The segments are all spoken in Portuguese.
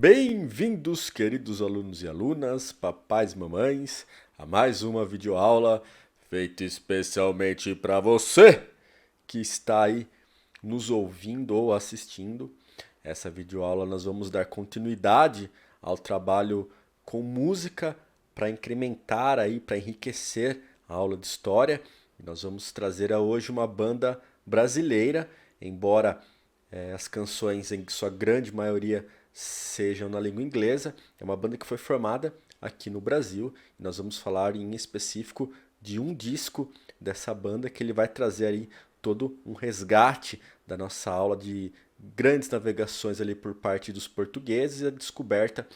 Bem-vindos, queridos alunos e alunas, papais e mamães, a mais uma videoaula feita especialmente para você que está aí nos ouvindo ou assistindo. Essa videoaula nós vamos dar continuidade ao trabalho com música para incrementar aí, para enriquecer a aula de história. E nós vamos trazer hoje uma banda brasileira, embora as canções em sua grande maioria sejam na língua inglesa. É uma banda que foi formada aqui no Brasil e nós vamos falar em específico de um disco dessa banda que ele vai trazer aí todo um resgate da nossa aula de grandes navegações ali por parte dos portugueses e a descoberta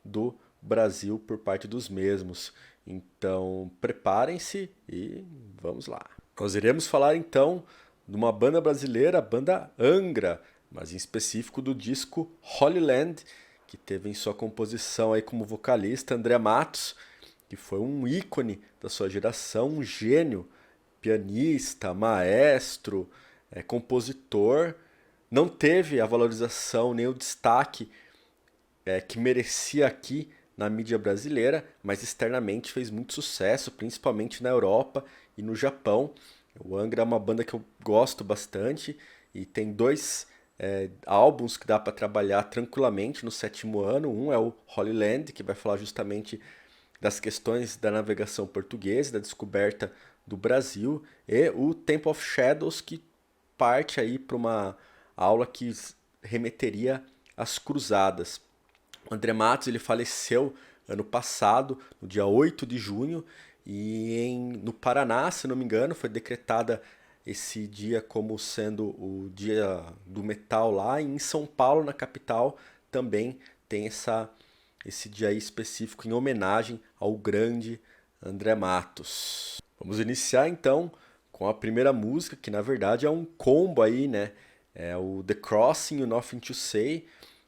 do Brasil por parte dos mesmos. Então, preparem-se e vamos lá. Nós iremos falar então de uma banda brasileira, a banda Angra, mas em específico do disco Holy Land, que teve em sua composição aí como vocalista André Matos, que foi um ícone da sua geração, um gênio, pianista, maestro, compositor. Não teve a valorização nem o destaque que merecia aqui na mídia brasileira, mas externamente fez muito sucesso, principalmente na Europa e no Japão. O Angra é uma banda que eu gosto bastante e tem dois álbuns que dá para trabalhar tranquilamente no sétimo ano. Um é o Holy Land, que vai falar justamente das questões da navegação portuguesa, da descoberta do Brasil, e o Temple of Shadows, que parte aí para uma aula que remeteria às cruzadas. O André Matos ele faleceu ano passado, no dia 8 de junho, e no Paraná, se não me engano, foi decretada esse dia como sendo o dia do metal lá, e em São Paulo, na capital, também tem esse dia aí específico em homenagem ao grande André Matos. Vamos iniciar então com a primeira música, que na verdade é um combo aí, né? É o The Crossing e o Nothing to Say.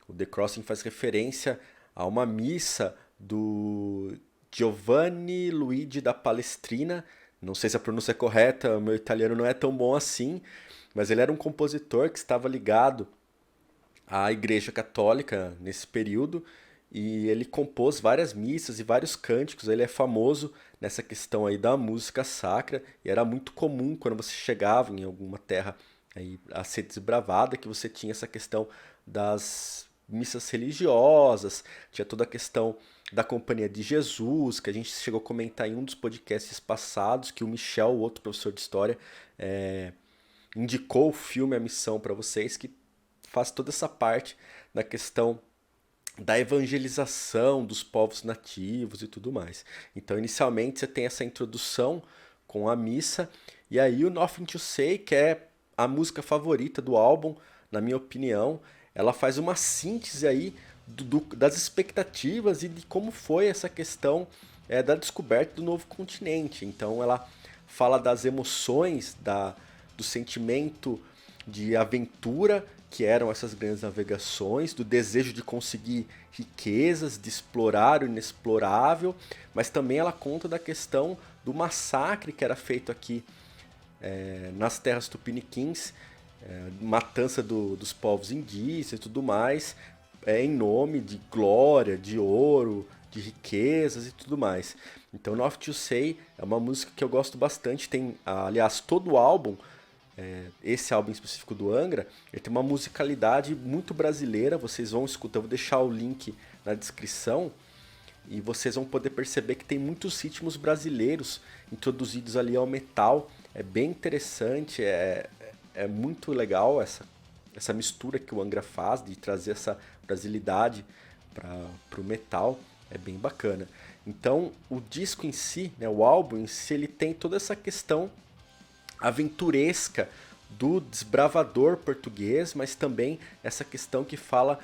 O The Crossing faz referência a uma missa do Giovanni Luigi da Palestrina. Não sei se a pronúncia é correta, o meu italiano não é tão bom assim, mas ele era um compositor que estava ligado à Igreja Católica nesse período e ele compôs várias missas e vários cânticos. Ele é famoso nessa questão aí da música sacra e era muito comum quando você chegava em alguma terra aí a ser desbravada que você tinha essa questão das missas religiosas, tinha toda a questão da Companhia de Jesus, que a gente chegou a comentar em um dos podcasts passados, que o Michel, o outro professor de história, indicou o filme A Missão para vocês, que faz toda essa parte da questão da evangelização dos povos nativos e tudo mais. Então, inicialmente, você tem essa introdução com a missa, e aí o Nothing to Say, que é a música favorita do álbum, na minha opinião, ela faz uma síntese aí das expectativas e de como foi essa questão da descoberta do novo continente. Então ela fala das emoções, do sentimento de aventura que eram essas grandes navegações, do desejo de conseguir riquezas, de explorar o inexplorável, mas também ela conta da questão do massacre que era feito aqui nas terras tupiniquins, matança dos povos indígenas e tudo mais, em nome de glória, de ouro, de riquezas e tudo mais. Então, Nothing to Say é uma música que eu gosto bastante. Tem, aliás, todo o álbum, esse álbum em específico do Angra, ele tem uma musicalidade muito brasileira. Vocês vão escutar, eu vou deixar o link na descrição e vocês vão poder perceber que tem muitos ritmos brasileiros introduzidos ali ao metal. É bem interessante, é muito legal essa mistura que o Angra faz de trazer essa brasilidade para o metal, é bem bacana. Então o disco em si, né, o álbum em si, ele tem toda essa questão aventuresca do desbravador português, mas também essa questão que fala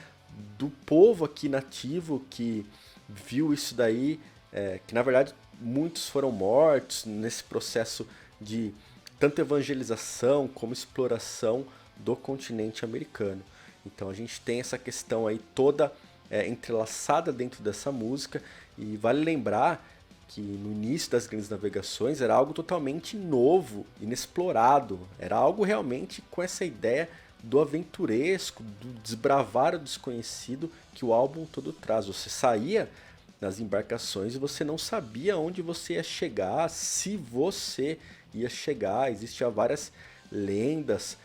do povo aqui nativo que viu isso daí, que na verdade muitos foram mortos nesse processo de tanto evangelização como exploração do continente americano. Então a gente tem essa questão aí toda entrelaçada dentro dessa música, e vale lembrar que no início das grandes navegações era algo totalmente novo, inexplorado, era algo realmente com essa ideia do aventuresco, do desbravar o desconhecido que o álbum todo traz. Você saía nas embarcações e você não sabia onde você ia chegar, se você ia chegar. Existiam várias lendas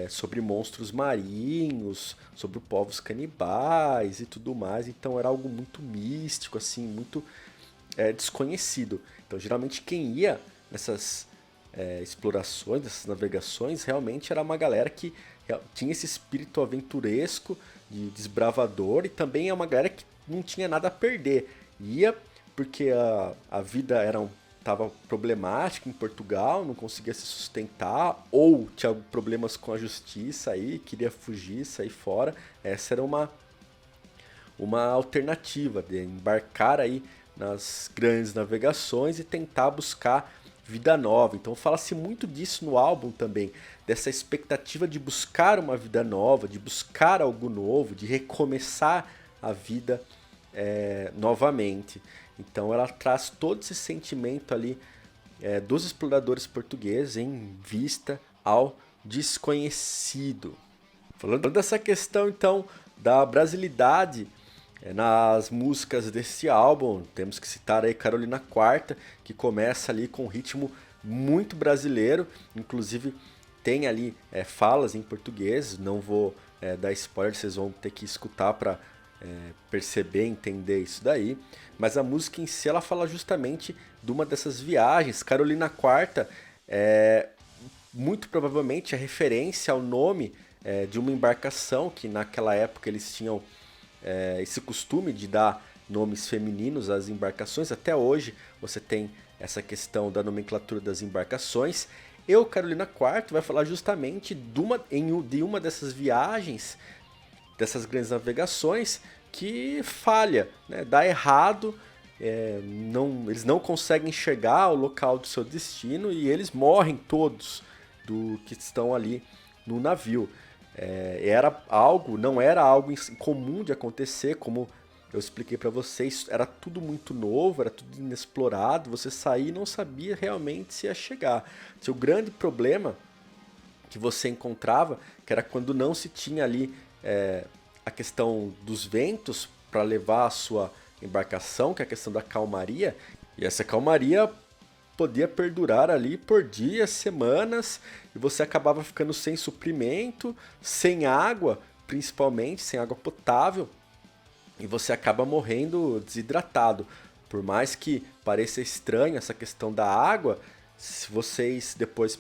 sobre monstros marinhos, sobre povos canibais e tudo mais. Então era algo muito místico, assim, muito desconhecido. Então geralmente quem ia nessas explorações, nessas navegações, realmente era uma galera que tinha esse espírito aventuresco, de desbravador, e também é uma galera que não tinha nada a perder. Ia porque a vida estava problemática em Portugal, não conseguia se sustentar, ou tinha problemas com a justiça aí, queria fugir, sair fora. Essa era uma alternativa de embarcar aí nas grandes navegações e tentar buscar vida nova. Então fala-se muito disso no álbum também, dessa expectativa de buscar uma vida nova, de buscar algo novo, de recomeçar a vida novamente. Então ela traz todo esse sentimento ali dos exploradores portugueses em vista ao desconhecido. Falando dessa questão então da brasilidade nas músicas desse álbum, temos que citar aí Carolina IV, que começa ali com um ritmo muito brasileiro, inclusive tem ali falas em português, não vou dar spoiler, vocês vão ter que escutar para perceber, entender isso daí, mas a música em si ela fala justamente de uma dessas viagens. Carolina IV muito provavelmente é referência ao nome de uma embarcação que naquela época eles tinham esse costume de dar nomes femininos às embarcações. Até hoje você tem essa questão da nomenclatura das embarcações. E o Carolina IV vai falar justamente de uma dessas viagens, dessas grandes navegações, que falha, né? Dá errado, eles não conseguem chegar ao local do seu destino e eles morrem todos do que estão ali no navio. Não era algo comum de acontecer, como eu expliquei para vocês, era tudo muito novo, era tudo inexplorado, você saía e não sabia realmente se ia chegar. Seu grande problema que você encontrava, que era quando não se tinha ali a questão dos ventos para levar a sua embarcação, que é a questão da calmaria, e essa calmaria podia perdurar ali por dias, semanas, e você acabava ficando sem suprimento, sem água, principalmente, sem água potável, e você acaba morrendo desidratado. Por mais que pareça estranho essa questão da água, se vocês depois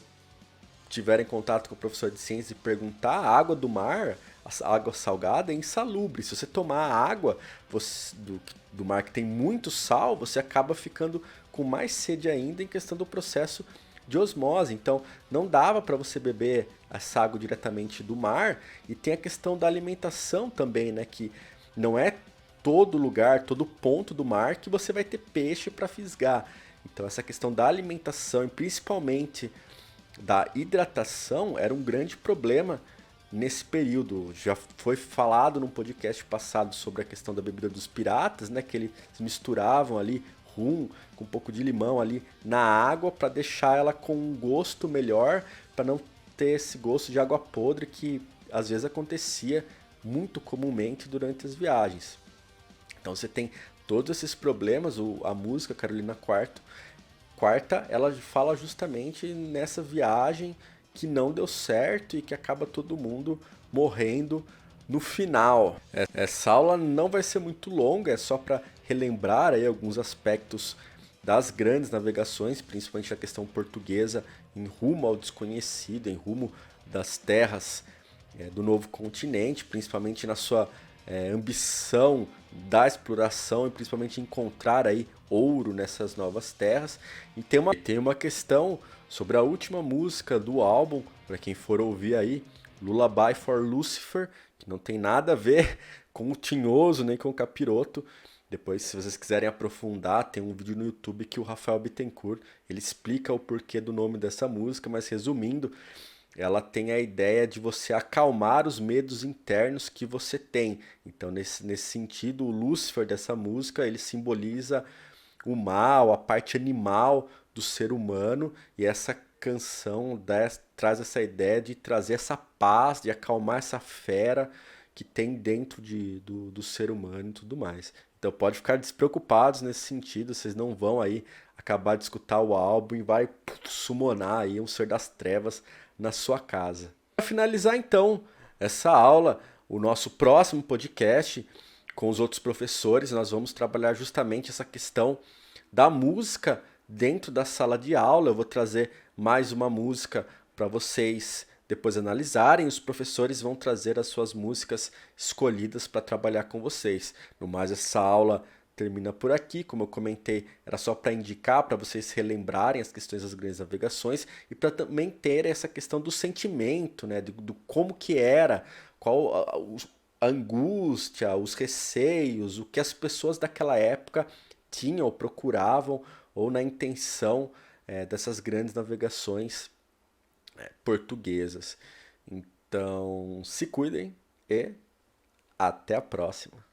tiverem contato com o professor de ciência e perguntar, a água do mar, a água salgada é insalubre. Se você tomar a água do mar que tem muito sal, você acaba ficando com mais sede ainda em questão do processo de osmose. Então não dava para você beber essa água diretamente do mar. E tem a questão da alimentação também, né? Que não é todo lugar, todo ponto do mar que você vai ter peixe para fisgar. Então essa questão da alimentação e principalmente da hidratação era um grande problema nesse período. Já foi falado num podcast passado sobre a questão da bebida dos piratas, né, que eles misturavam ali rum com um pouco de limão ali na água para deixar ela com um gosto melhor, para não ter esse gosto de água podre que às vezes acontecia muito comumente durante as viagens. Então você tem todos esses problemas. A música Carolina Quarta, ela fala justamente nessa viagem que não deu certo e que acaba todo mundo morrendo no final. Essa aula não vai ser muito longa, é só para relembrar aí alguns aspectos das grandes navegações, principalmente a questão portuguesa em rumo ao desconhecido, em rumo das terras do novo continente, principalmente na sua ambição da exploração e principalmente encontrar aí ouro nessas novas terras. E tem uma questão sobre a última música do álbum, para quem for ouvir aí, Lullaby for Lucifer, que não tem nada a ver com o Tinhoso nem com o Capiroto. Depois, se vocês quiserem aprofundar, tem um vídeo no YouTube que o Rafael Bittencourt ele explica o porquê do nome dessa música, mas resumindo, ela tem a ideia de você acalmar os medos internos que você tem. Então, nesse sentido, o Lúcifer dessa música, ele simboliza o mal, a parte animal do ser humano, e essa canção traz essa ideia de trazer essa paz, de acalmar essa fera que tem dentro do ser humano e tudo mais. Então pode ficar despreocupados nesse sentido, vocês não vão aí acabar de escutar o álbum e vai summonar aí um ser das trevas na sua casa. Para finalizar então essa aula, o nosso próximo podcast com os outros professores, nós vamos trabalhar justamente essa questão da música dentro da sala de aula. Eu vou trazer mais uma música para vocês depois analisarem. Os professores vão trazer as suas músicas escolhidas para trabalhar com vocês. No mais, essa aula termina por aqui. Como eu comentei, era só para indicar, para vocês relembrarem as questões das grandes navegações e para também ter essa questão do sentimento, né, do como que era, qual a angústia, os receios, o que as pessoas daquela época tinham ou procuravam ou na intenção dessas grandes navegações portuguesas. Então, se cuidem e até a próxima.